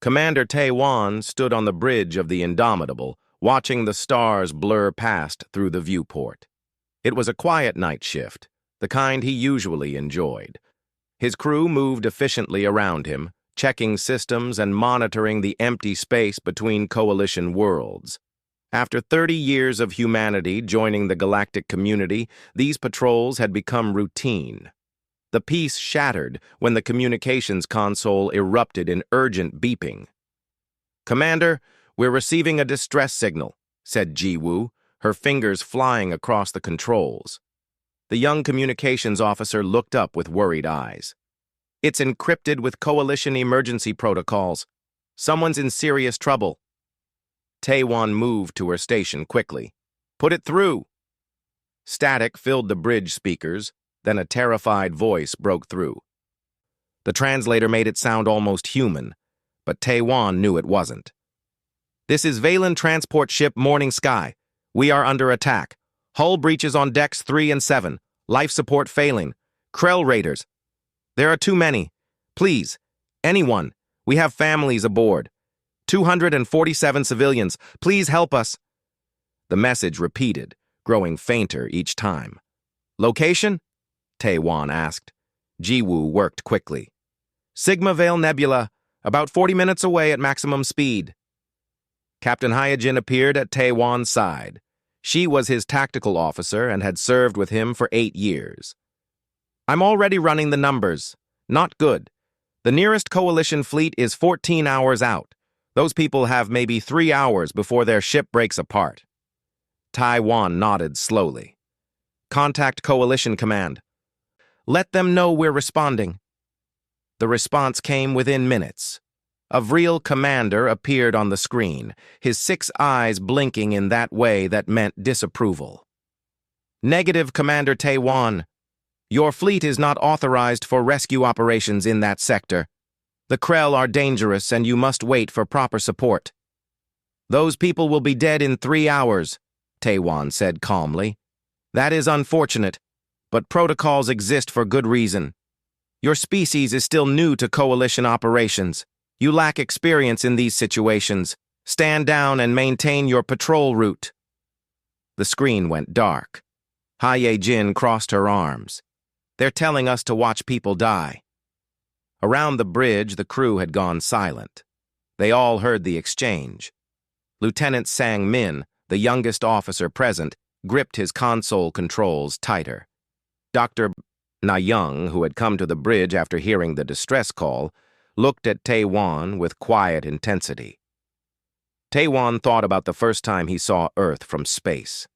Commander Tae-wan stood on the bridge of the Indomitable, watching the stars blur past through the viewport. It was a quiet night shift, the kind he usually enjoyed. His crew moved efficiently around him, checking systems and monitoring the empty space between coalition worlds. After 30 years of humanity joining the galactic community, these patrols had become routine. The peace shattered when the communications console erupted in urgent beeping. "Commander, we're receiving a distress signal," said Ji-woo, her fingers flying across the controls. The young communications officer looked up with worried eyes. "It's encrypted with coalition emergency protocols. Someone's in serious trouble." Tae-wan moved to her station quickly. "Put it through." Static filled the bridge speakers, then a terrified voice broke through. The translator made it sound almost human, but Tae-wan knew it wasn't. "This is Valen Transport Ship Morning Sky. We are under attack. Hull breaches on decks 3 and 7. Life support failing. Krell Raiders. There are too many. Please, anyone. We have families aboard. 247 civilians. Please help us." The message repeated, growing fainter each time. "Location?" Tae-wan asked. Ji-woo worked quickly. "Sigma Vale Nebula, about 40 minutes away at maximum speed." Captain Hyojin appeared at Tae-wan's side. She was his tactical officer and had served with him for 8 years. "I'm already running the numbers. Not good. The nearest coalition fleet is 14 hours out. Those people have maybe 3 hours before their ship breaks apart." Tae-wan nodded slowly. "Contact Coalition Command. Let them know we're responding." The response came within minutes. A Vril commander appeared on the screen, his 6 eyes blinking in that way that meant disapproval. "Negative, Commander Tae-wan. Your fleet is not authorized for rescue operations in that sector. The Krell are dangerous and you must wait for proper support." "Those people will be dead in 3 hours," Tae-wan said calmly. "That is unfortunate, but protocols exist for good reason. Your species is still new to coalition operations. You lack experience in these situations. Stand down and maintain your patrol route." The screen went dark. Hyojin crossed her arms. "They're telling us to watch people die." Around the bridge, the crew had gone silent. They all heard the exchange. Lieutenant Sang-min, the youngest officer present, gripped his console controls tighter. Dr. Na-young, who had come to the bridge after hearing the distress call, looked at Tae-wan with quiet intensity. Tae-wan thought about the first time he saw Earth from space.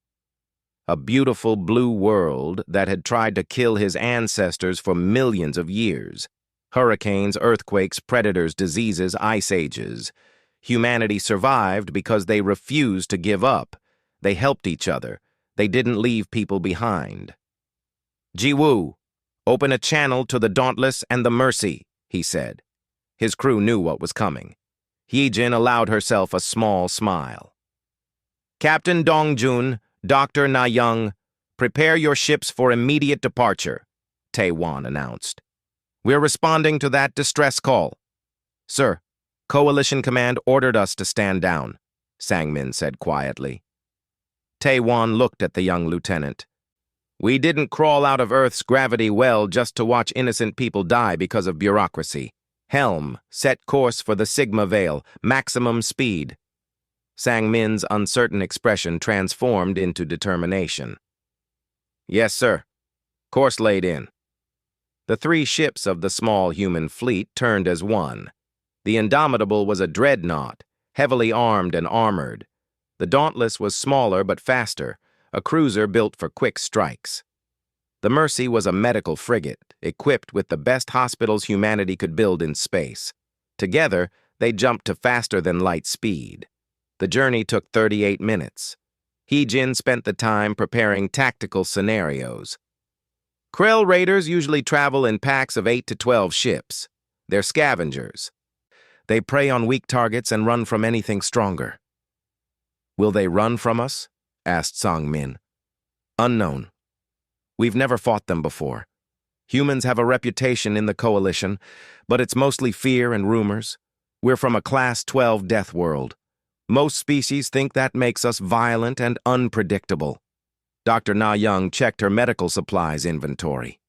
A beautiful blue world that had tried to kill his ancestors for millions of years. Hurricanes, earthquakes, predators, diseases, ice ages. Humanity survived because they refused to give up. They helped each other. They didn't leave people behind. "Ji-woo, open a channel to the Dauntless and the Mercy," he said. His crew knew what was coming. Hyojin allowed herself a small smile. "Captain Dongjun, Dr. Na-young, prepare your ships for immediate departure," Tae-wan announced. "We're responding to that distress call." "Sir, Coalition Command ordered us to stand down," Sang-min said quietly. Tae-wan looked at the young lieutenant. "We didn't crawl out of Earth's gravity well just to watch innocent people die because of bureaucracy. Helm, set course for the Sigma Vale, maximum speed." Sang-min's uncertain expression transformed into determination. "Yes, sir. Course laid in." The 3 ships of the small human fleet turned as one. The Indomitable was a dreadnought, heavily armed and armored. The Dauntless was smaller but faster, a cruiser built for quick strikes. The Mercy was a medical frigate, equipped with the best hospitals humanity could build in space. Together, they jumped to faster-than-light speed. The journey took 38 minutes. Hyojin spent the time preparing tactical scenarios. Krell Raiders usually travel in packs of 8 to 12 ships. They're scavengers. They prey on weak targets and run from anything stronger. "Will they run from us?" asked Sang-min. "Unknown. We've never fought them before. Humans have a reputation in the coalition, but it's mostly fear and rumors. We're from a Class 12 death world. Most species think that makes us violent and unpredictable. Dr. Na Young checked her medical supplies inventory.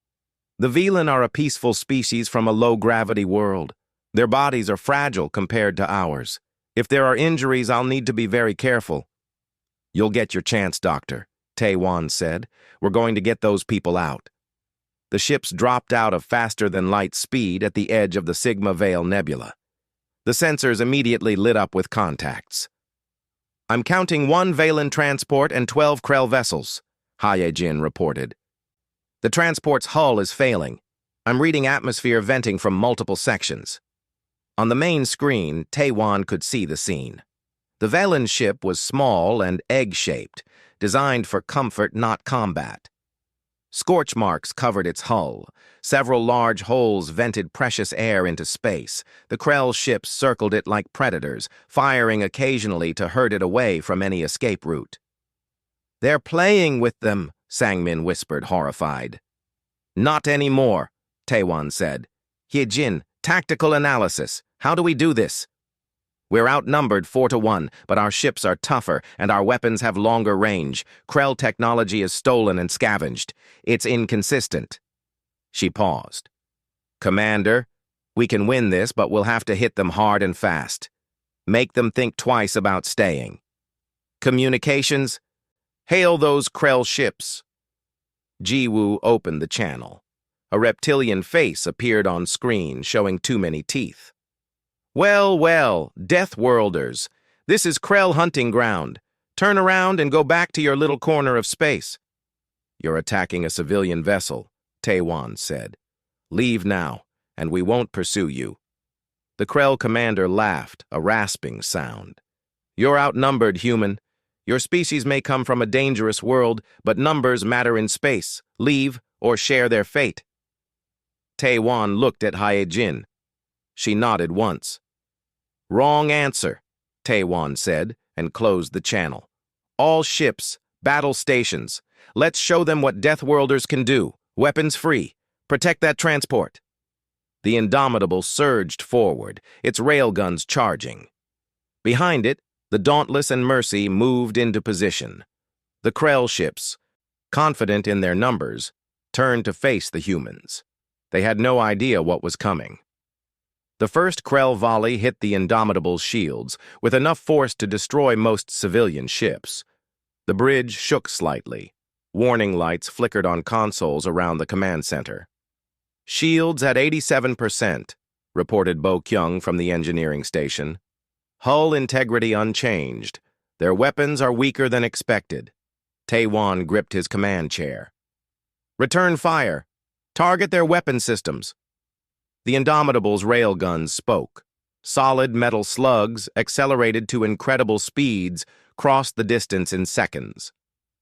The Velan are a peaceful species from a low-gravity world. Their bodies are fragile compared to ours. If there are injuries, I'll need to be very careful. You'll get your chance, Doctor, Tae-Wan said. We're going to get those people out. The ships dropped out of faster-than-light speed at the edge of the Sigma Veil Nebula. The sensors immediately lit up with contacts. I'm counting 1 Velan transport and 12 Krell vessels, Hae-Jin reported. The transport's hull is failing. I'm reading atmosphere venting from multiple sections. On the main screen, Tae-Wan could see the scene. The Velan ship was small and egg-shaped, designed for comfort, not combat. Scorch marks covered its hull. Several large holes vented precious air into space. The Krell ships circled it like predators, firing occasionally to herd it away from any escape route. They're playing with them, Sang-Min whispered, horrified. Not anymore, Tae-Wan said. Hae-Jin, tactical analysis. How do we do this? We're outnumbered 4-1, but our ships are tougher and our weapons have longer range. Krell technology is stolen and scavenged. It's inconsistent. She paused. Commander, we can win this, but we'll have to hit them hard and fast. Make them think twice about staying. Communications? Hail those Krell ships. Ji-Woo opened the channel. A reptilian face appeared on screen, showing too many teeth. Well, well, Deathworlders, this is Krell hunting ground. Turn around and go back to your little corner of space. You're attacking a civilian vessel, Tae-Wan said. Leave now, and we won't pursue you. The Krell commander laughed, a rasping sound. You're outnumbered, human. Your species may come from a dangerous world, but numbers matter in space. Leave or share their fate. Tae-Wan looked at Hae-Jin. She nodded once. Wrong answer, Tae-Wan said, and closed the channel. All ships, battle stations. Let's show them what Deathworlders can do. Weapons free. Protect that transport. The Indomitable surged forward, its railguns charging. Behind it, the Dauntless and Mercy moved into position. The Krell ships, confident in their numbers, turned to face the humans. They had no idea what was coming. The first Krell volley hit the Indomitable's shields, with enough force to destroy most civilian ships. The bridge shook slightly. Warning lights flickered on consoles around the command center. Shields at 87%, reported Bo Kyung from the engineering station. Hull integrity unchanged. Their weapons are weaker than expected. Tae-Wan gripped his command chair. Return fire. Target their weapon systems. The Indomitable's railguns spoke. Solid metal slugs, accelerated to incredible speeds, crossed the distance in seconds.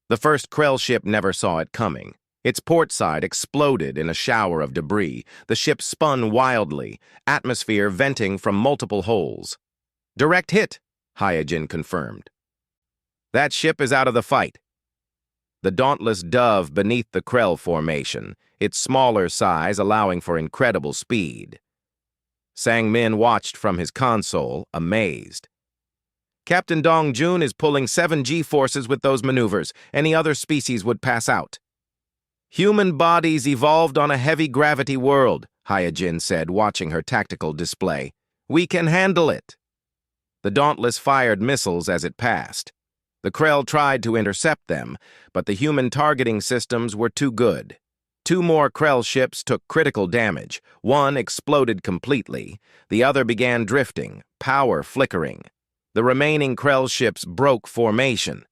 The first Krell ship never saw it coming. Its port side exploded in a shower of debris. The ship spun wildly, atmosphere venting from multiple holes. Direct hit, Hae-Jin confirmed. That ship is out of the fight. The Dauntless dove beneath the Krell formation, its smaller size allowing for incredible speed. Sang-Min watched from his console, amazed. Captain Dong-Jun is pulling 7 G-forces with those maneuvers. Any other species would pass out. Human bodies evolved on a heavy gravity world, Hae-Jin said, watching her tactical display. We can handle it. The Dauntless fired missiles as it passed. The Krell tried to intercept them, but the human targeting systems were too good. 2 more Krell ships took critical damage. One exploded completely. The other began drifting, power flickering. The remaining Krell ships broke formation.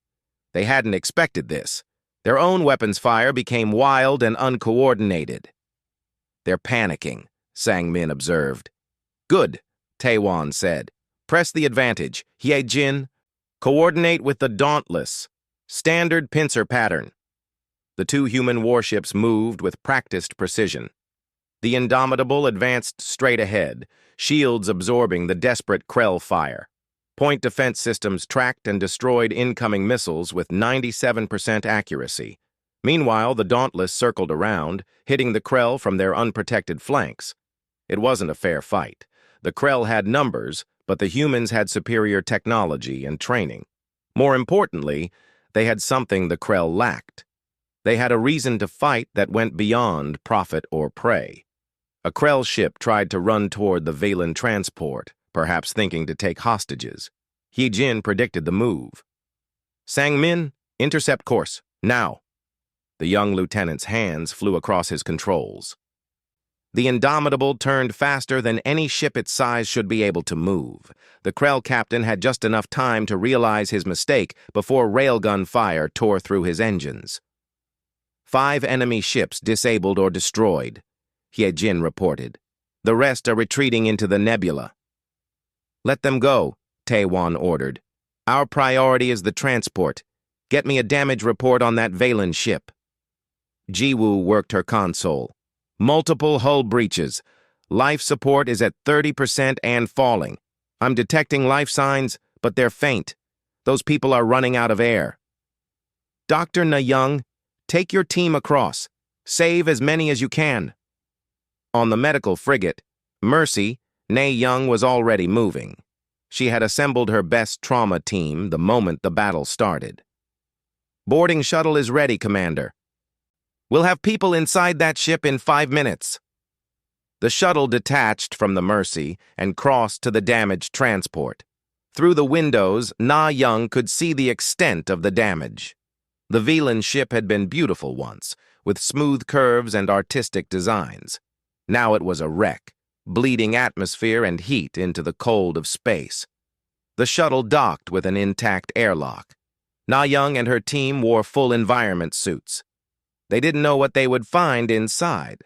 They hadn't expected this. Their own weapons fire became wild and uncoordinated. They're panicking, Sang-Min observed. Good, Tae-Wan said. Press the advantage. Hae-Jin, coordinate with the Dauntless. Standard pincer pattern. The 2 human warships moved with practiced precision. The Indomitable advanced straight ahead, shields absorbing the desperate Krell fire. Point defense systems tracked and destroyed incoming missiles with 97% accuracy. Meanwhile, the Dauntless circled around, hitting the Krell from their unprotected flanks. It wasn't a fair fight. The Krell had numbers, but the humans had superior technology and training. More importantly, they had something the Krell lacked. They had a reason to fight that went beyond profit or prey. A Krell ship tried to run toward the Valen transport, perhaps thinking to take hostages. He Jin predicted the move. Sang-min, intercept course, now. The young lieutenant's hands flew across his controls. The Indomitable turned faster than any ship its size should be able to move. The Krell captain had just enough time to realize his mistake before railgun fire tore through his engines. 5 enemy ships disabled or destroyed, Jin reported. The rest are retreating into the nebula. Let them go, Taewon ordered. Our priority is the transport. Get me a damage report on that Valen ship. Jiwoo worked her console. Multiple hull breaches. Life support is at 30% and falling. I'm detecting life signs, but they're faint. Those people are running out of air. Dr. Na-young, take your team across. Save as many as you can. On the medical frigate, Mercy, Na-young was already moving. She had assembled her best trauma team the moment the battle started. Boarding shuttle is ready, Commander. We'll have people inside that ship in 5 minutes. The shuttle detached from the Mercy and crossed to the damaged transport. Through the windows, Na-young could see the extent of the damage. The Valen ship had been beautiful once, with smooth curves and artistic designs. Now it was a wreck, bleeding atmosphere and heat into the cold of space. The shuttle docked with an intact airlock. Na-young and her team wore full environment suits. They didn't know what they would find inside.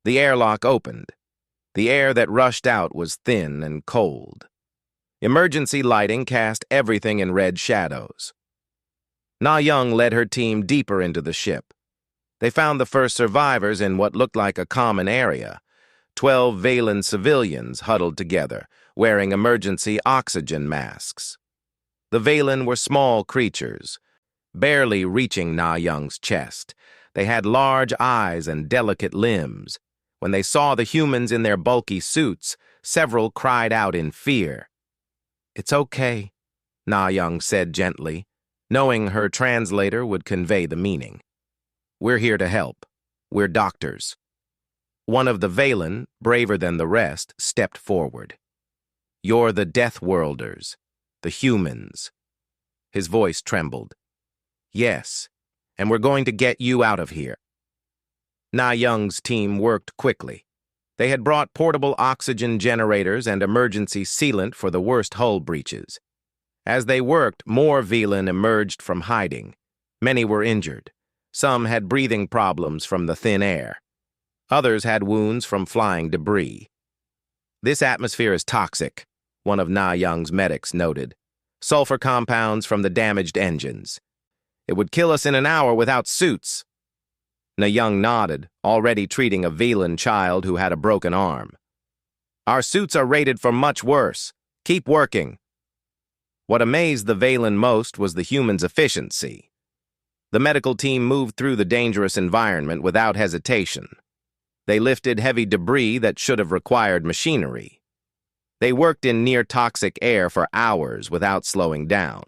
The airlock opened. The air that rushed out was thin and cold. Emergency lighting cast everything in red shadows. Na-young led her team deeper into the ship. They found the first survivors in what looked like a common area. 12 Valen civilians huddled together, wearing emergency oxygen masks. The Valen were small creatures, barely reaching Na-young's chest. They had large eyes and delicate limbs. When they saw the humans in their bulky suits, several cried out in fear. It's okay, Na-young said gently, knowing her translator would convey the meaning. We're here to help. We're doctors. One of the Valen, braver than the rest, stepped forward. You're the Deathworlders, the humans. His voice trembled. Yes, and we're going to get you out of here. Na-young's team worked quickly. They had brought portable oxygen generators and emergency sealant for the worst hull breaches. As they worked, more Valen emerged from hiding. Many were injured. Some had breathing problems from the thin air. Others had wounds from flying debris. This atmosphere is toxic, one of Na-young's medics noted. Sulfur compounds from the damaged engines. It would kill us in an hour without suits. Na-young nodded, already treating a Valen child who had a broken arm. Our suits are rated for much worse. Keep working. What amazed the Valen most was the humans' efficiency. The medical team moved through the dangerous environment without hesitation. They lifted heavy debris that should have required machinery. They worked in near-toxic air for hours without slowing down.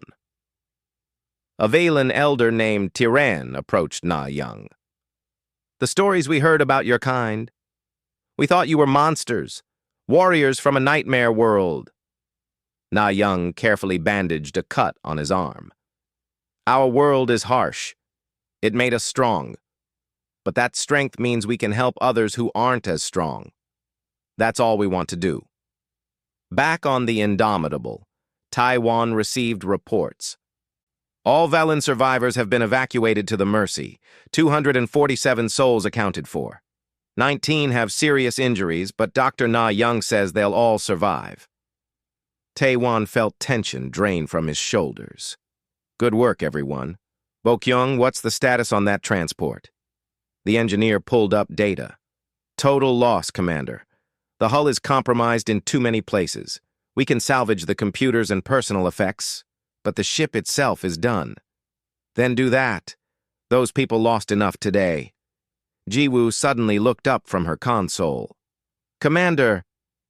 A Valen elder named Tiran approached Na-young. The stories we heard about your kind. We thought you were monsters, warriors from a nightmare world. Na-young carefully bandaged a cut on his arm. Our world is harsh. It made us strong. But that strength means we can help others who aren't as strong. That's all we want to do. Back on the Indomitable, Taewon received reports. All Valen survivors have been evacuated to the Mercy, 247 souls accounted for. 19 have serious injuries, but Dr. Na-young says they'll all survive. Taewon felt tension drain from his shoulders. Good work, everyone. Bokyung, what's the status on that transport? The engineer pulled up data. Total loss, Commander. The hull is compromised in too many places. We can salvage the computers and personal effects, but the ship itself is done. Then do that. Those people lost enough today. Jiwoo suddenly looked up from her console. Commander,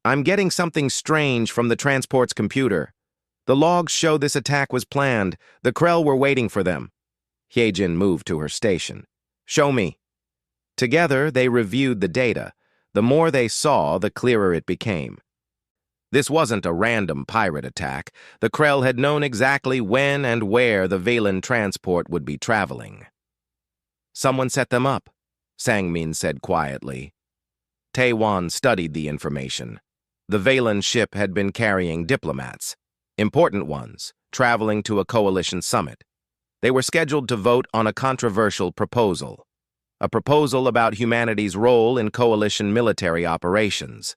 I'm getting something strange from the transport's computer. The logs show this attack was planned. The Krell were waiting for them. Hyejin moved to her station. Show me. Together, they reviewed the data. The more they saw, the clearer it became. This wasn't a random pirate attack. The Krell had known exactly when and where the Valen transport would be traveling. Someone set them up, Sangmin said quietly. Taewon studied the information. The Valen ship had been carrying diplomats, important ones, traveling to a coalition summit. They were scheduled to vote on a controversial proposal, a proposal about humanity's role in coalition military operations.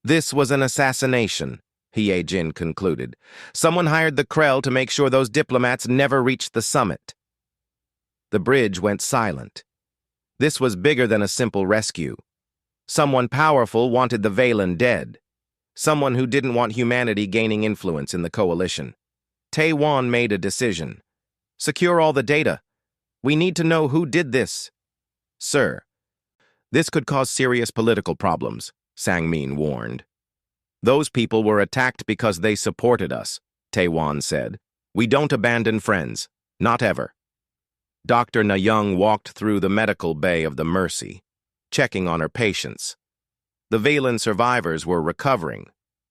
This was an assassination, Hyejin concluded. Someone hired the Krell to make sure those diplomats never reached the summit. The bridge went silent. This was bigger than a simple rescue. Someone powerful wanted the Valen dead. Someone who didn't want humanity gaining influence in the coalition. Taewon made a decision. Secure all the data. We need to know who did this. Sir, this could cause serious political problems, Sangmin warned. Those people were attacked because they supported us, Taewon said. We don't abandon friends. Not ever. Dr. Na-young walked through the medical bay of the Mercy, checking on her patients. The Valen survivors were recovering,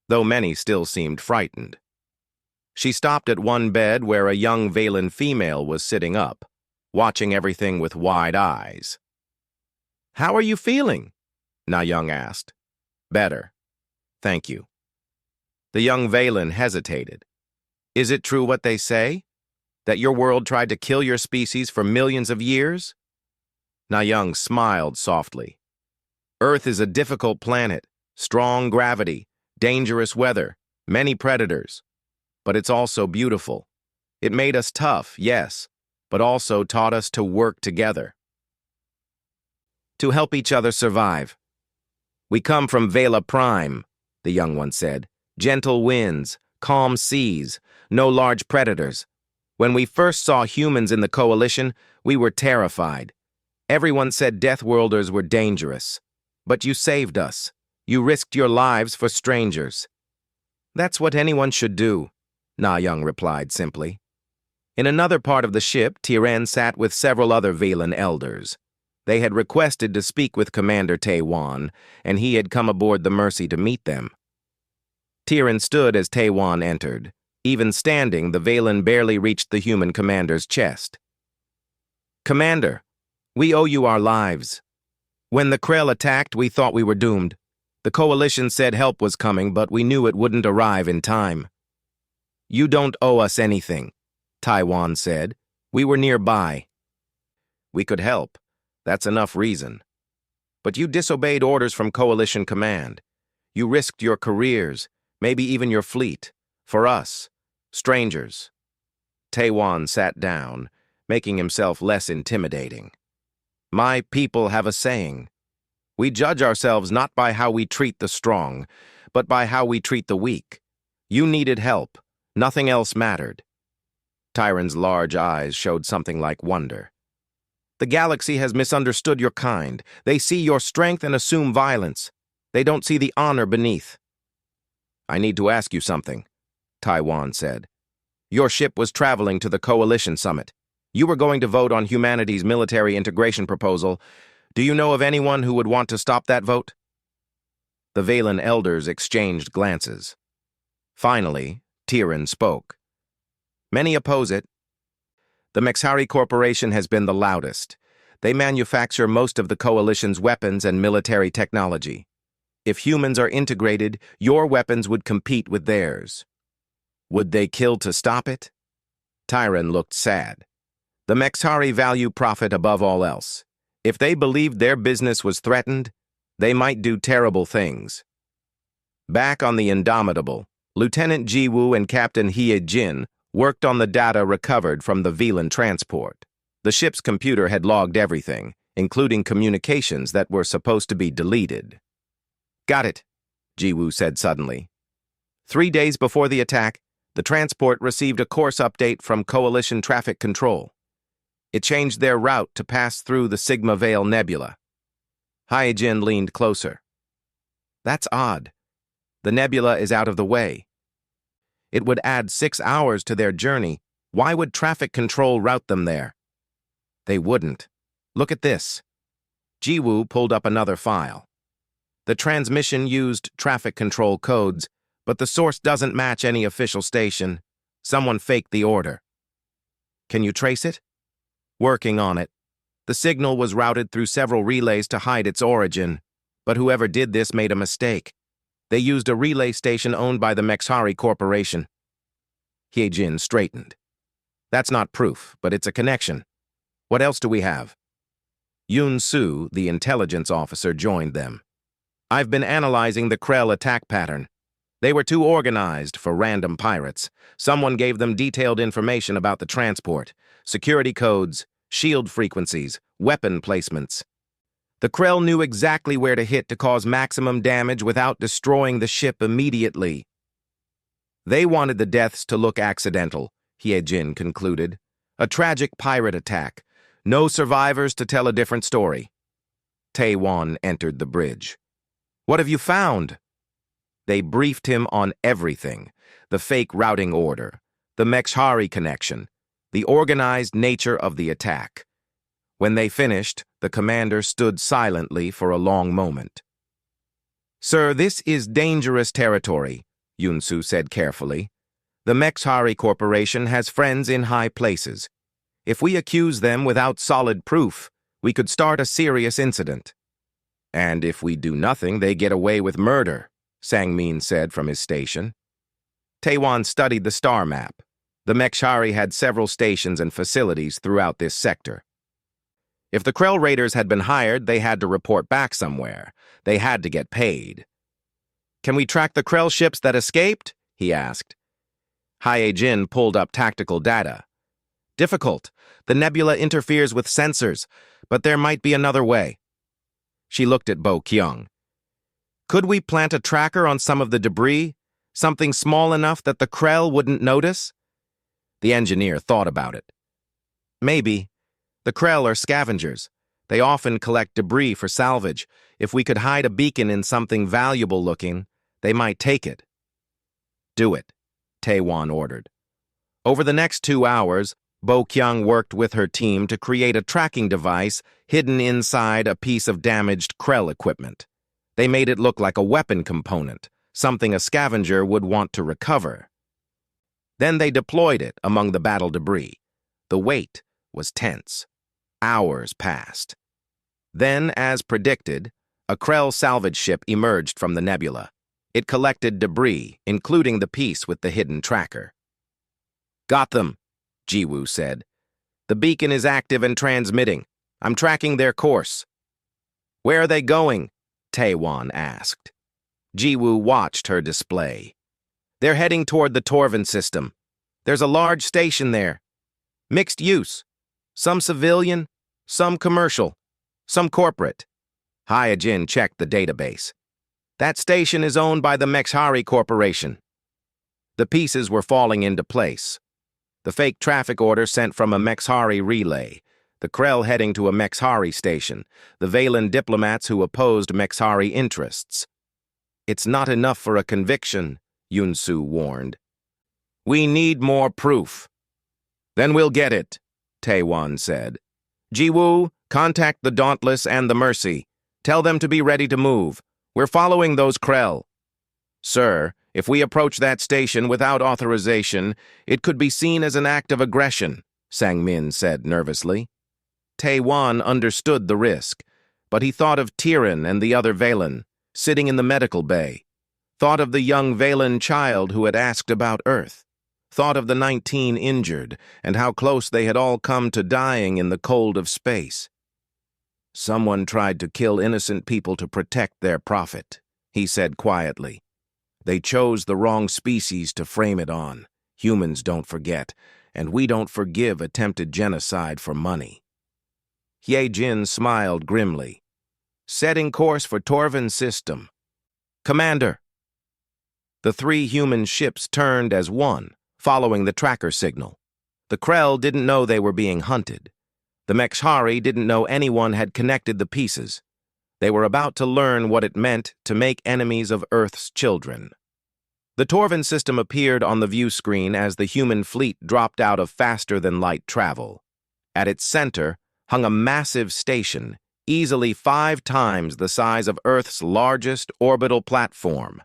though many still seemed frightened. She stopped at one bed where a young Valen female was sitting up, watching everything with wide eyes. How are you feeling? Na-young asked. Better. Thank you. The young Valen hesitated. Is it true what they say? That your world tried to kill your species for millions of years? Na-young smiled softly. Earth is a difficult planet, strong gravity, dangerous weather, many predators. But it's also beautiful. It made us tough, yes, but also taught us to work together. To help each other survive. We come from Vela Prime, the young one said. Gentle winds, calm seas, no large predators. When we first saw humans in the coalition, we were terrified. Everyone said Deathworlders were dangerous. But you saved us. You risked your lives for strangers. That's what anyone should do, Na-young replied simply. In another part of the ship, Tiren sat with several other Valen elders. They had requested to speak with Commander Taewon, and he had come aboard the Mercy to meet them. Tiren stood as Taewon entered. Even standing, the Valen barely reached the human commander's chest. Commander, we owe you our lives. When the Krell attacked, we thought we were doomed. The coalition said help was coming, but we knew it wouldn't arrive in time. You don't owe us anything, Taewon said. We were nearby. We could help. That's enough reason. But you disobeyed orders from Coalition Command. You risked your careers, maybe even your fleet, for us, strangers. Taewon sat down, making himself less intimidating. My people have a saying. We judge ourselves not by how we treat the strong, but by how we treat the weak. You needed help. Nothing else mattered. Tyron's large eyes showed something like wonder. The galaxy has misunderstood your kind. They see your strength and assume violence. They don't see the honor beneath. I need to ask you something, Taewon said. Your ship was traveling to the Coalition Summit. You were going to vote on humanity's military integration proposal. Do you know of anyone who would want to stop that vote? The Valen elders exchanged glances. Finally, Tiren spoke. Many oppose it. The Mexari Corporation has been the loudest. They manufacture most of the Coalition's weapons and military technology. If humans are integrated, your weapons would compete with theirs. Would they kill to stop it? Tyron looked sad. The Mexari value profit above all else. If they believed their business was threatened, they might do terrible things. Back on the Indomitable, Lieutenant Jiwoo and Captain Hyejin worked on the data recovered from the Valen transport. The ship's computer had logged everything, including communications that were supposed to be deleted. Got it, Jiwoo said suddenly. 3 days before the attack, the transport received a course update from Coalition Traffic Control. It changed their route to pass through the Sigma Veil Nebula. Hyejin leaned closer. That's odd. The nebula is out of the way. It would add 6 hours to their journey. Why would traffic control route them there? They wouldn't. Look at this. Jiwoo pulled up another file. The transmission used traffic control codes, but the source doesn't match any official station. Someone faked the order. Can you trace it? Working on it. The signal was routed through several relays to hide its origin, but whoever did this made a mistake. They used a relay station owned by the Mexhari Corporation. Hyejin straightened. That's not proof, but it's a connection. What else do we have? Yoon Soo, the intelligence officer, joined them. I've been analyzing the Krell attack pattern. They were too organized for random pirates. Someone gave them detailed information about the transport, security codes, shield frequencies, weapon placements. The Krell knew exactly where to hit to cause maximum damage without destroying the ship immediately. They wanted the deaths to look accidental, Hyejin concluded. A tragic pirate attack. No survivors to tell a different story. Taewon entered the bridge. What have you found? They briefed him on everything. The fake routing order, the Mexhari connection, the organized nature of the attack. When they finished, the commander stood silently for a long moment. Sir, this is dangerous territory, Yoon-soo said carefully. The Mexhari Corporation has friends in high places. If we accuse them without solid proof, we could start a serious incident. And if we do nothing, they get away with murder, Sang-min said from his station. Taewon studied the star map. The Mexhari had several stations and facilities throughout this sector. If the Krell raiders had been hired, they had to report back somewhere. They had to get paid. Can we track the Krell ships that escaped? He asked. Hyejin pulled up tactical data. Difficult. The nebula interferes with sensors, but there might be another way. She looked at Bo Kyung. Could we plant a tracker on some of the debris? Something small enough that the Krell wouldn't notice? The engineer thought about it. Maybe. The Krell are scavengers. They often collect debris for salvage. If we could hide a beacon in something valuable-looking, they might take it. Do it, Taewon ordered. Over the next 2 hours, Bo Kyung worked with her team to create a tracking device hidden inside a piece of damaged Krell equipment. They made it look like a weapon component, something a scavenger would want to recover. Then they deployed it among the battle debris. The wait was tense. Hours passed. Then, as predicted, a Krell salvage ship emerged from the nebula. It collected debris, including the piece with the hidden tracker. Got them, Jiwoo said. The beacon is active and transmitting. I'm tracking their course. Where are they going? Taewon asked. Jiwoo watched her display. They're heading toward the Torvin system. There's a large station there. Mixed use. Some civilian, some commercial, some corporate. Hyejin checked the database. That station is owned by the Mexhari Corporation. The pieces were falling into place. The fake traffic order sent from a Mexhari relay, the Krell heading to a Mexhari station, the Valen diplomats who opposed Mexhari interests. It's not enough for a conviction, Yoon-soo warned. We need more proof. Then we'll get it, Taewon said. Jiwoo, contact the Dauntless and the Mercy. Tell them to be ready to move. We're following those Krell. Sir, if we approach that station without authorization, it could be seen as an act of aggression, Sang-min said nervously. Taewon understood the risk, but he thought of Tyrion and the other Valen, sitting in the medical bay. Thought of the young Valen child who had asked about Earth. Thought of the 19 injured and how close they had all come to dying in the cold of space. Someone tried to kill innocent people to protect their profit, he said quietly. They chose the wrong species to frame it on. Humans don't forget, and we don't forgive attempted genocide for money. Hyejin smiled grimly. Setting course for Torvin's system. Commander! The 3 human ships turned as one, following the tracker signal. The Krell didn't know they were being hunted. The Mexhari didn't know anyone had connected the pieces. They were about to learn what it meant to make enemies of Earth's children. The Torvin system appeared on the view screen as the human fleet dropped out of faster-than-light travel. At its center hung a massive station, easily 5 times the size of Earth's largest orbital platform.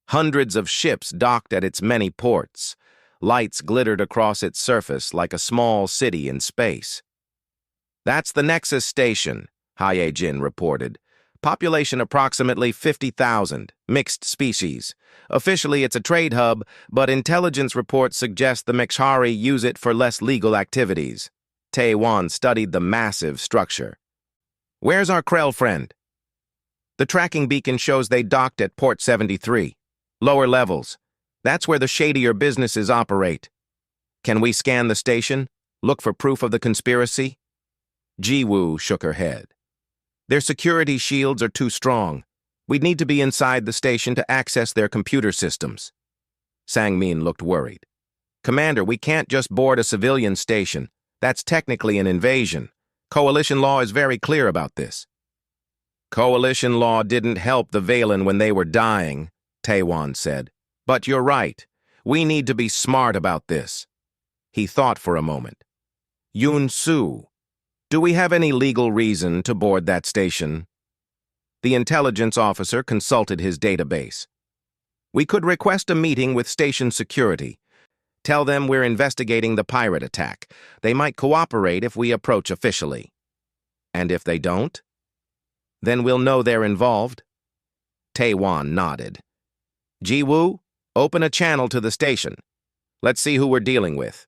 Hundreds of ships docked at its many ports. Lights glittered across its surface like a small city in space. "That's the Nexus station," Hyejin reported. "Population approximately 50,000, mixed species. Officially, it's a trade hub, but intelligence reports suggest the Mekshari use it for less legal activities." Tae-Wan studied the massive structure. "Where's our Krell friend?" "The tracking beacon shows they docked at Port 73. Lower levels. That's where the shadier businesses operate. Can we scan the station? Look for proof of the conspiracy?" Ji-Woo shook her head. "Their security shields are too strong. We'd need to be inside the station to access their computer systems." Sang-Min looked worried. "Commander, we can't just board a civilian station. That's technically an invasion. Coalition law is very clear about this." "Coalition law didn't help the Valen when they were dying," Tae-Wan said. "But you're right. We need to be smart about this." He thought for a moment. "Yun-Su, do we have any legal reason to board that station?" The intelligence officer consulted his database. "We could request a meeting with station security. Tell them we're investigating the pirate attack. They might cooperate if we approach officially." "And if they don't?" "Then we'll know they're involved." Tae-Wan nodded. "Ji-Woo, open a channel to the station. Let's see who we're dealing with."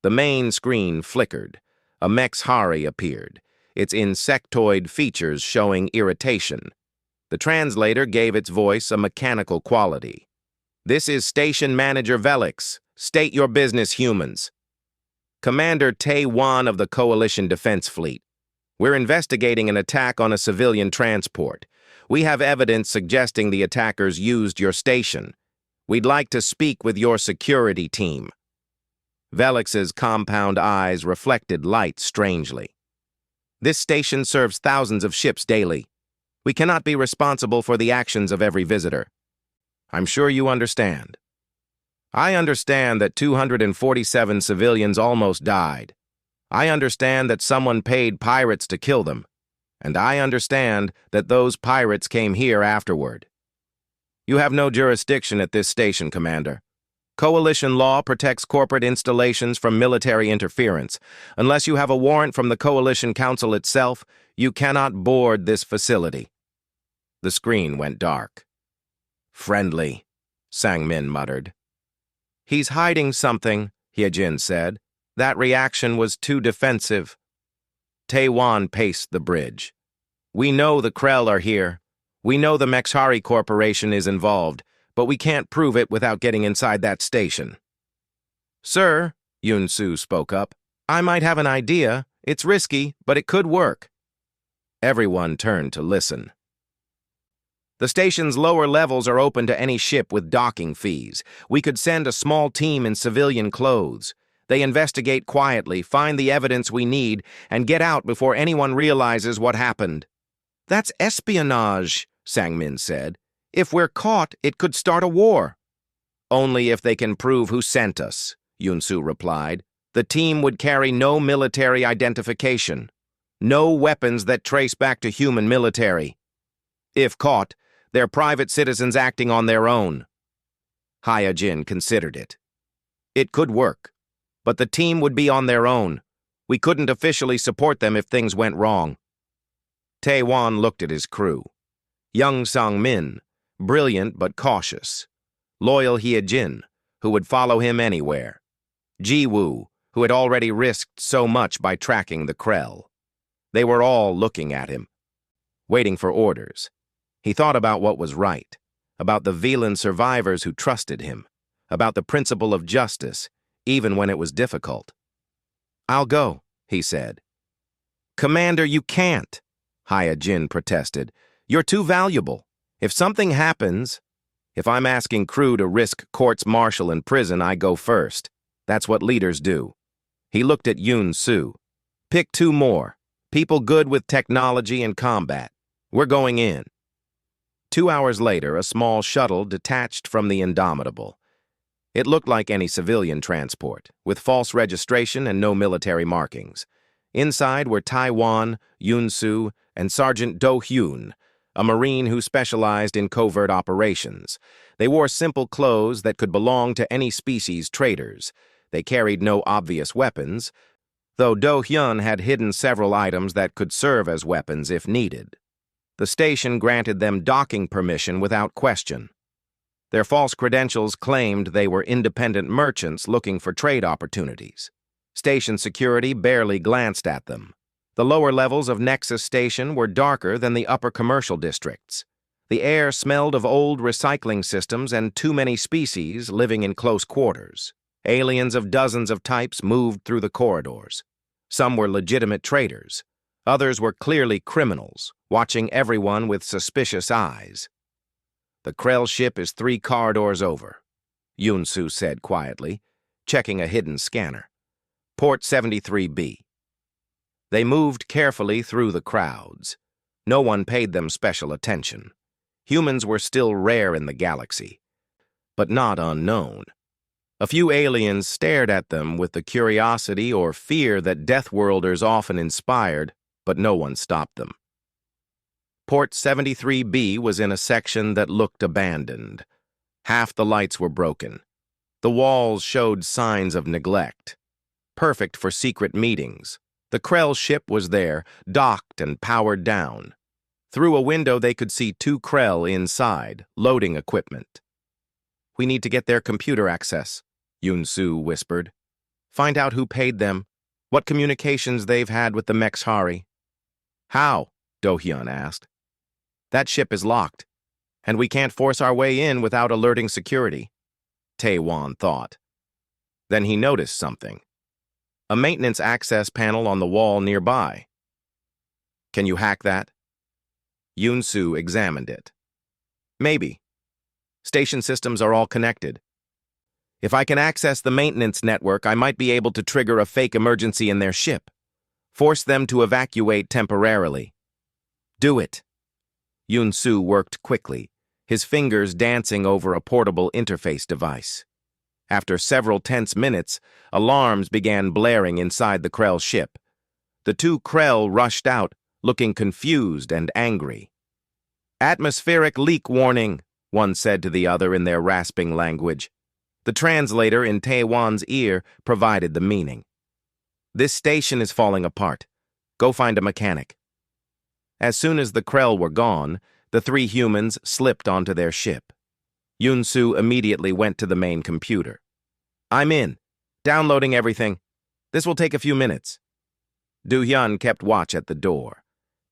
The main screen flickered. A Mekshari appeared, its insectoid features showing irritation. The translator gave its voice a mechanical quality. "This is Station Manager Velix. State your business, humans." "Commander Tae-Wan of the Coalition Defense Fleet. We're investigating an attack on a civilian transport. We have evidence suggesting the attackers used your station. We'd like to speak with your security team." Velix's compound eyes reflected light strangely. "This station serves thousands of ships daily. We cannot be responsible for the actions of every visitor. I'm sure you understand." "I understand that 247 civilians almost died. I understand that someone paid pirates to kill them. And I understand that those pirates came here afterward." "You have no jurisdiction at this station, Commander. Coalition law protects corporate installations from military interference. Unless you have a warrant from the Coalition Council itself, you cannot board this facility." The screen went dark. "Friendly," Sang-Min muttered. "He's hiding something," Hyejin said. "That reaction was too defensive." Tae-Wan paced the bridge. "We know the Krell are here. We know the Mekshari Corporation is involved, but we can't prove it without getting inside that station." "Sir," Yun-Su spoke up, "I might have an idea. It's risky, but it could work." Everyone turned to listen. "The station's lower levels are open to any ship with docking fees. We could send a small team in civilian clothes. They investigate quietly, find the evidence we need, and get out before anyone realizes what happened." "That's espionage," Sang-Min said. "If we're caught, it could start a war." "Only if they can prove who sent us," Yun-Su replied. "The team would carry no military identification, no weapons that trace back to human military. If caught, they're private citizens acting on their own." Hyejin considered it. "It could work, but the team would be on their own. We couldn't officially support them if things went wrong." Tae-Wan looked at his crew. Young Sang-Min, brilliant but cautious. Loyal Hyejin, who would follow him anywhere. Ji-Woo, who had already risked so much by tracking the Krell. They were all looking at him, waiting for orders. He thought about what was right, about the Velan survivors who trusted him, about the principle of justice, even when it was difficult. "I'll go," he said. "Commander, you can't," Hyejin protested. "You're too valuable. If something happens, if I'm asking crew to risk courts-martial and prison, I go first. That's what leaders do." He looked at Yun-Su. "Pick 2 more, people good with technology and combat. We're going in. 2 hours later, a small shuttle detached from the Indomitable. It looked like any civilian transport, with false registration and no military markings. Inside were Taiwan, Yunsu, and Sergeant Do Hyun, a Marine who specialized in covert operations. They wore simple clothes that could belong to any species traders. They carried no obvious weapons, though Do Hyun had hidden several items that could serve as weapons if needed. The station granted them docking permission without question. Their false credentials claimed they were independent merchants looking for trade opportunities. Station security barely glanced at them. The lower levels of Nexus Station were darker than the upper commercial districts. The air smelled of old recycling systems and too many species living in close quarters. Aliens of dozens of types moved through the corridors. Some were legitimate traders. Others were clearly criminals, watching everyone with suspicious eyes. "The Krell ship is 3 corridors over," Yunsu said quietly, checking a hidden scanner. "Port 73B. They moved carefully through the crowds. No one paid them special attention. Humans were still rare in the galaxy, but not unknown. A few aliens stared at them with the curiosity or fear that Deathworlders often inspired, but no one stopped them. Port 73B was in a section that looked abandoned. Half the lights were broken. The walls showed signs of neglect. Perfect for secret meetings. The Krell ship was there, docked and powered down. Through a window they could see 2 Krell inside, loading equipment. "We need to get their computer access," Yunsu whispered. "Find out who paid them, what communications they've had with the Mexhari." "How?" Do Hyun asked. "That ship is locked, and we can't force our way in without alerting security," Taewon thought. Then he noticed something. A maintenance access panel on the wall nearby. "Can you hack that?" Yunsu examined it. "Maybe. Station systems are all connected. If I can access the maintenance network, I might be able to trigger a fake emergency in their ship. Force them to evacuate temporarily." "Do it." Yunsu worked quickly, his fingers dancing over a portable interface device. After several tense minutes, alarms began blaring inside the Krell ship. The 2 Krell rushed out, looking confused and angry. "Atmospheric leak warning," one said to the other in their rasping language. The translator in Taewon's ear provided the meaning. "This station is falling apart. Go find a mechanic." As soon as the Krell were gone, the 3 humans slipped onto their ship. Yunsu immediately went to the main computer. "I'm in. Downloading everything. This will take a few minutes." Do Hyun kept watch at the door.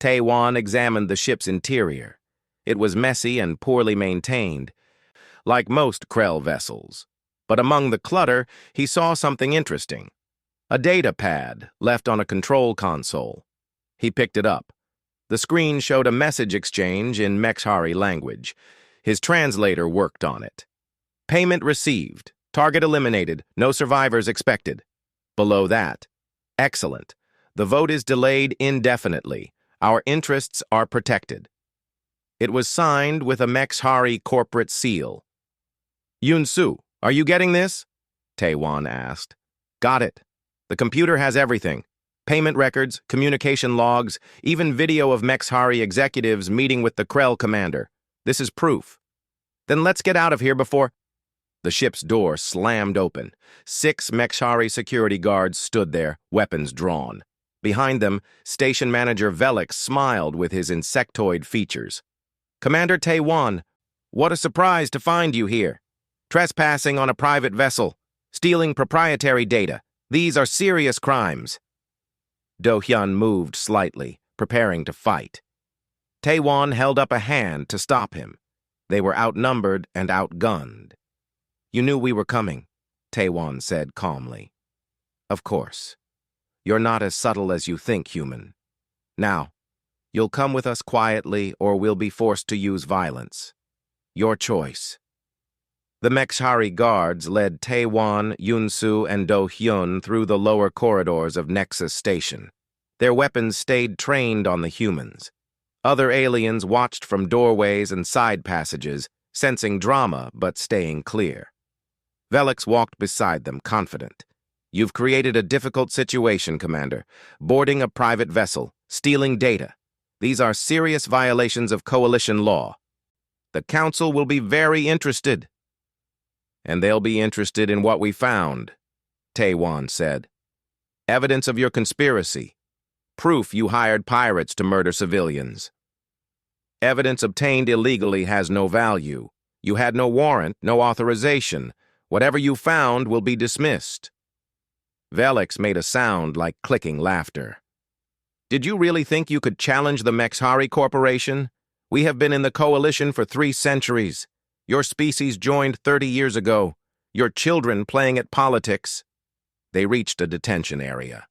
Taewon examined the ship's interior. It was messy and poorly maintained, like most Krell vessels. But among the clutter, he saw something interesting. A data pad left on a control console. He picked it up. The screen showed a message exchange in Mexhari language. His translator worked on it. "Payment received. Target eliminated. No survivors expected." Below that, "Excellent. The vote is delayed indefinitely. Our interests are protected." It was signed with a Mexhari corporate seal. "Yunsu, are you getting this?" Taewon asked. "Got it. The computer has everything. Payment records, communication logs, even video of Mexhari executives meeting with the Krell commander. This is proof." "Then let's get out of here before—" The ship's door slammed open. 6 Mexhari security guards stood there, weapons drawn. Behind them, Station Manager Velix smiled with his insectoid features. "Commander Taewon, what a surprise to find you here. Trespassing on a private vessel, stealing proprietary data. These are serious crimes." Do Hyun moved slightly, preparing to fight. Taewon held up a hand to stop him. They were outnumbered and outgunned. "You knew we were coming," Taewon said calmly. "Of course. You're not as subtle as you think, human. Now, you'll come with us quietly or we'll be forced to use violence. Your choice." The Mexhari guards led Taewon, Yunsu, and Do Hyun through the lower corridors of Nexus Station. Their weapons stayed trained on the humans. Other aliens watched from doorways and side passages, sensing drama but staying clear. Velix walked beside them, confident. You've created a difficult situation, Commander. Boarding a private vessel, stealing data. These are serious violations of Coalition law. The Council will be very interested. And they'll be interested in what we found, Taiwan said. Evidence of your conspiracy. Proof you hired pirates to murder civilians. Evidence obtained illegally has no value. You had no warrant, no authorization. Whatever you found will be dismissed. Velix made a sound like clicking laughter. Did you really think you could challenge the Mexhari Corporation? We have been in the Coalition for 3 centuries. Your species joined 30 years ago. Your children playing at politics. They reached a detention area.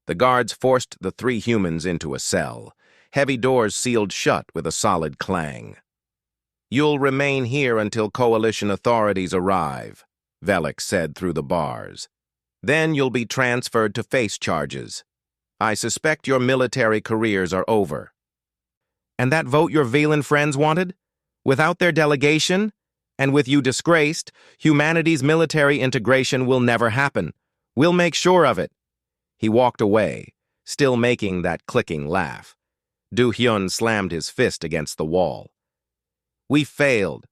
The guards forced the 3 humans into a cell. Heavy doors sealed shut with a solid clang. You'll remain here until Coalition authorities arrive, Velix said through the bars. Then you'll be transferred to face charges. I suspect your military careers are over. And that vote your Valen friends wanted? Without their delegation, and with you disgraced, humanity's military integration will never happen. We'll make sure of it. He walked away, still making that clicking laugh. Du-hyun slammed his fist against the wall. We failed.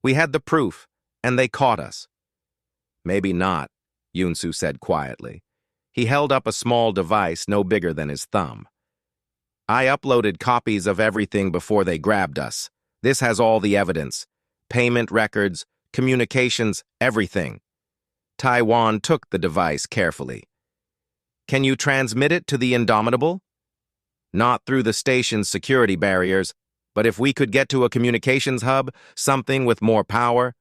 We had the proof, and they caught us. Maybe not, Yunsu said quietly. He held up a small device no bigger than his thumb. I uploaded copies of everything before they grabbed us. This has all the evidence. Payment records, communications, everything. Taiwan took the device carefully. Can you transmit it to the Indomitable? Not through the station's security barriers, but if we could get to a communications hub, something with more power.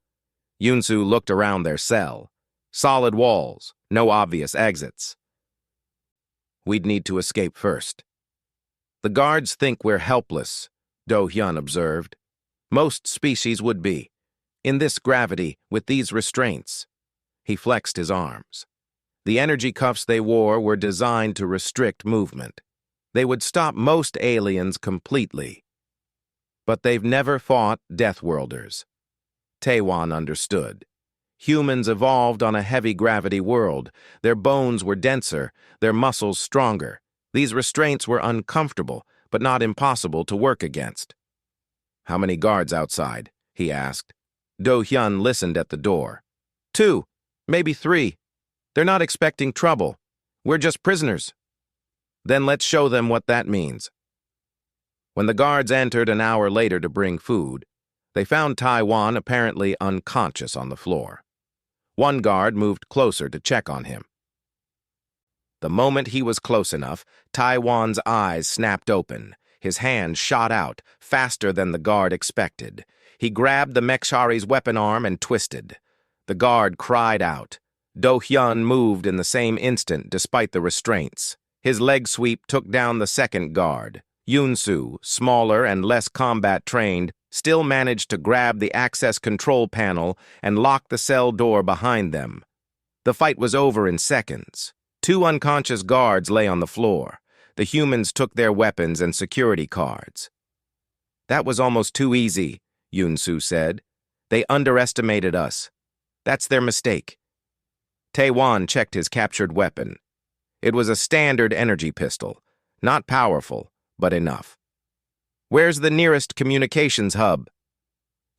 Yunsu looked around their cell. Solid walls, no obvious exits. We'd need to escape first. The guards think we're helpless, Do-hyun observed. Most species would be. In this gravity, with these restraints. He flexed his arms. The energy cuffs they wore were designed to restrict movement. They would stop most aliens completely. But they've never fought Deathworlders. Taiwan understood. Humans evolved on a heavy gravity world. Their bones were denser, their muscles stronger. These restraints were uncomfortable, but not impossible to work against. How many guards outside? He asked. Do-hyun listened at the door. 2, maybe 3. They're not expecting trouble. We're just prisoners. Then let's show them what that means. When the guards entered an hour later to bring food, they found Taiwan apparently unconscious on the floor. One guard moved closer to check on him. The moment he was close enough, Taiwan's eyes snapped open. His hand shot out, faster than the guard expected. He grabbed the Mexhari's weapon arm and twisted. The guard cried out. Do-hyun moved in the same instant despite the restraints. His leg sweep took down the second guard. Yunsu, smaller and less combat-trained, still managed to grab the access control panel and lock the cell door behind them. The fight was over in seconds. 2 unconscious guards lay on the floor. The humans took their weapons and security cards. That was almost too easy, Yunsu said. They underestimated us. That's their mistake. Taiwan checked his captured weapon. It was a standard energy pistol. Not powerful, but enough. Where's the nearest communications hub?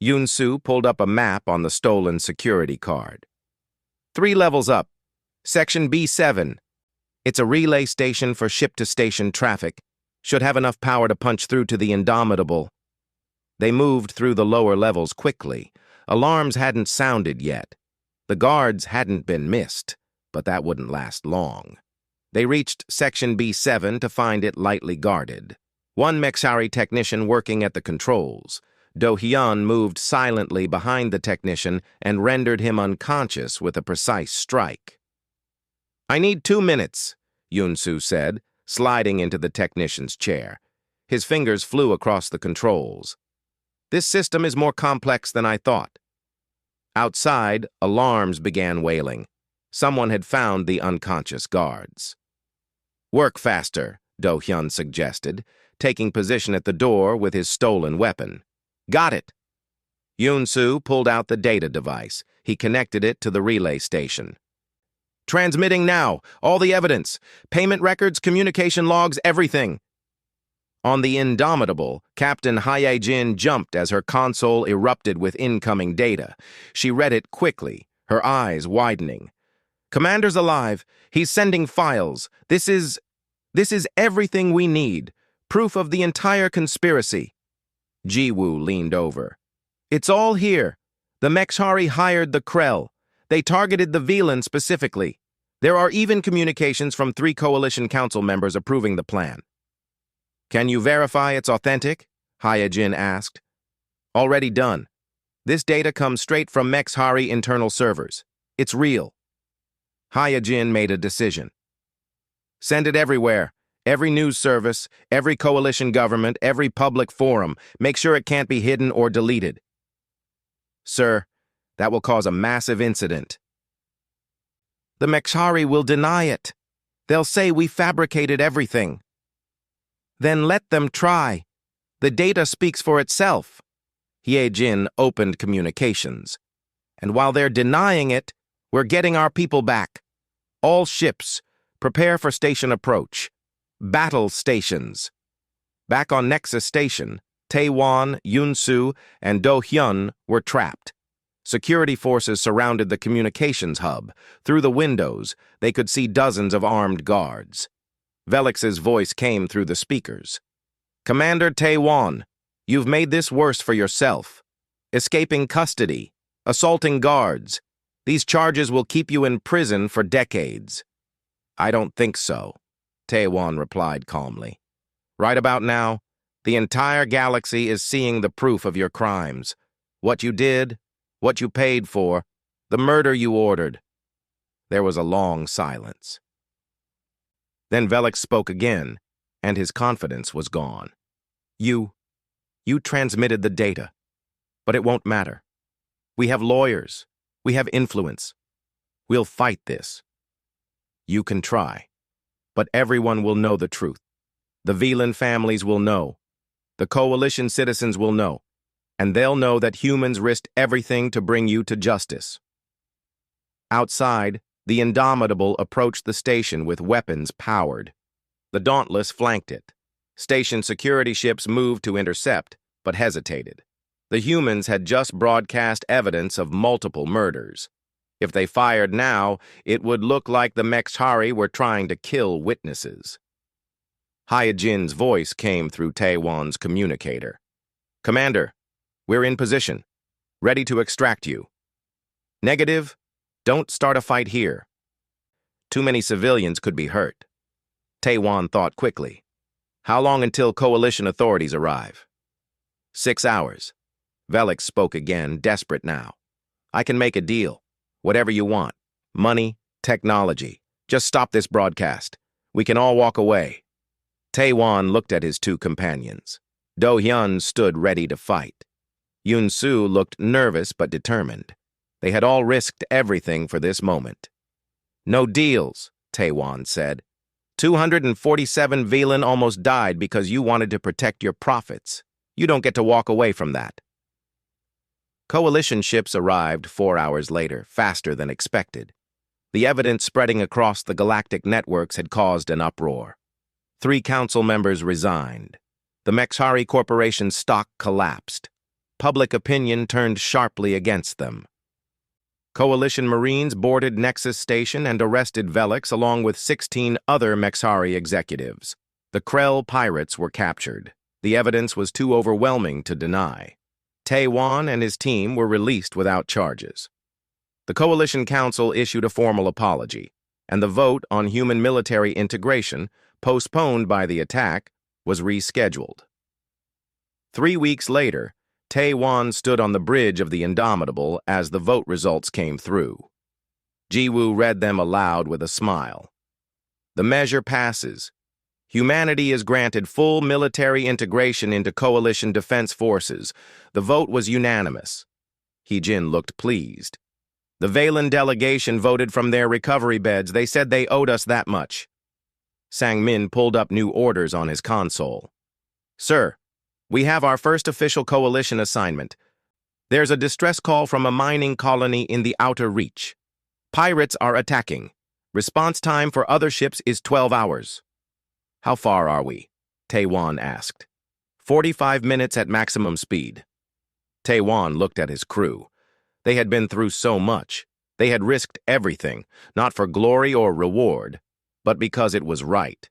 Yunsu pulled up a map on the stolen security card. 3 levels up. Section B7. It's a relay station for ship-to-station traffic. Should have enough power to punch through to the Indomitable. They moved through the lower levels quickly. Alarms hadn't sounded yet. The guards hadn't been missed, but that wouldn't last long. They reached Section B7 to find it lightly guarded. One Mexhari technician working at the controls. Do-hyun moved silently behind the technician and rendered him unconscious with a precise strike. I need 2 minutes, Yunsu said, sliding into the technician's chair. His fingers flew across the controls. This system is more complex than I thought. Outside, alarms began wailing. Someone had found the unconscious guards. Work faster, Do-hyun suggested. taking position at the door with his stolen weapon. Got it. Yun-Su pulled out the data device. He connected it to the relay station. Transmitting now. All the evidence. Payment records, communication logs, everything. On the Indomitable, Captain Hae-Jin jumped as her console erupted with incoming data. She read it quickly, her eyes widening. Commander's alive. He's sending files. This is everything we need. Proof of the entire conspiracy. Ji-Woo leaned over. It's all here. The Mekshari hired the Krell. They targeted the Velan specifically. There are even communications from 3 Coalition Council members approving the plan. Can you verify it's authentic? Hae-Jin asked. Already done. This data comes straight from Mekshari internal servers. It's real. Hae-Jin made a decision. Send it everywhere. Every news service, every coalition government, every public forum. Make sure it can't be hidden or deleted. Sir, that will cause a massive incident. The Mekshari will deny it. They'll say we fabricated everything. Then let them try. The data speaks for itself. Hae-Jin opened communications. And while they're denying it, we're getting our people back. All ships, prepare for station approach. Battle stations. Back on Nexus Station, Tae-Wan, Yun-Su, and Do-Hyun were trapped. Security forces surrounded the communications hub. Through the windows, they could see dozens of armed guards. Velix's voice came through the speakers. Commander Tae-Wan, you've made this worse for yourself. Escaping custody, assaulting guards. These charges will keep you in prison for decades. I don't think so, Tae-Wan replied calmly. Right about now, the entire galaxy is seeing the proof of your crimes. What you did, what you paid for, the murder you ordered. There was a long silence. Then Velix spoke again, and his confidence was gone. You transmitted the data, but it won't matter. We have lawyers. We have influence. We'll fight this. You can try, but everyone will know the truth. The Velan families will know. The Coalition citizens will know. And they'll know that humans risked everything to bring you to justice. Outside, the Indomitable approached the station with weapons powered. The Dauntless flanked it. Station security ships moved to intercept, but hesitated. The humans had just broadcast evidence of multiple murders. If they fired now, it would look like the Mekshari were trying to kill witnesses. Hae-Jin's voice came through Tae-Wan's communicator. Commander, we're in position, ready to extract you. Negative, don't start a fight here. Too many civilians could be hurt. Tae-Wan thought quickly. How long until Coalition authorities arrive? 6 hours. Velix spoke again, desperate now. I can make a deal. Whatever you want. Money, technology. Just stop this broadcast. We can all walk away. Tae-Wan looked at his 2 companions. Do-Hyun stood ready to fight. Yun-Su looked nervous but determined. They had all risked everything for this moment. No deals, Tae-Wan said. 247 Velan almost died because you wanted to protect your profits. You don't get to walk away from that. Coalition ships arrived 4 hours later, faster than expected. The evidence spreading across the galactic networks had caused an uproar. 3 council members resigned. The Mekshari Corporation's stock collapsed. Public opinion turned sharply against them. Coalition Marines boarded Nexus Station and arrested Velix along with 16 other Mekshari executives. The Krell pirates were captured. The evidence was too overwhelming to deny. Tae-Wan and his team were released without charges. The Coalition Council issued a formal apology, and the vote on human military integration, postponed by the attack, was rescheduled. 3 weeks later, Tae-Wan stood on the bridge of the Indomitable as the vote results came through. Ji-Woo read them aloud with a smile. The measure passes. Humanity is granted full military integration into Coalition defense forces. The vote was unanimous. Hae-Jin looked pleased. The Velan delegation voted from their recovery beds. They said they owed us that much. Sang-Min pulled up new orders on his console. Sir, we have our first official coalition assignment. There's a distress call from a mining colony in the Outer Reach. Pirates are attacking. Response time for other ships is 12 hours. How far are we? Taewon asked. 45 minutes at maximum speed. Taewon looked at his crew. They had been through so much. They had risked everything, not for glory or reward, but because it was right.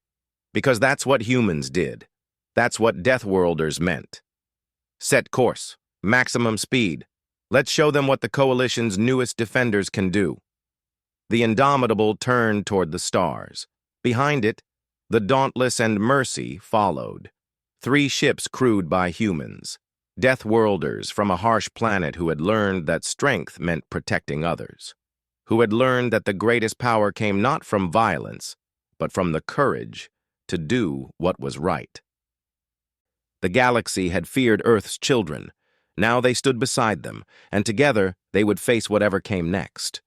Because that's what humans did. That's what Deathworlders meant. Set course. Maximum speed. Let's show them what the Coalition's newest defenders can do. The Indomitable turned toward the stars. Behind it, the Dauntless and Mercy followed. 3 ships crewed by humans. Deathworlders from a harsh planet who had learned that strength meant protecting others. Who had learned that the greatest power came not from violence, but from the courage to do what was right. The galaxy had feared Earth's children. Now they stood beside them, and together they would face whatever came next.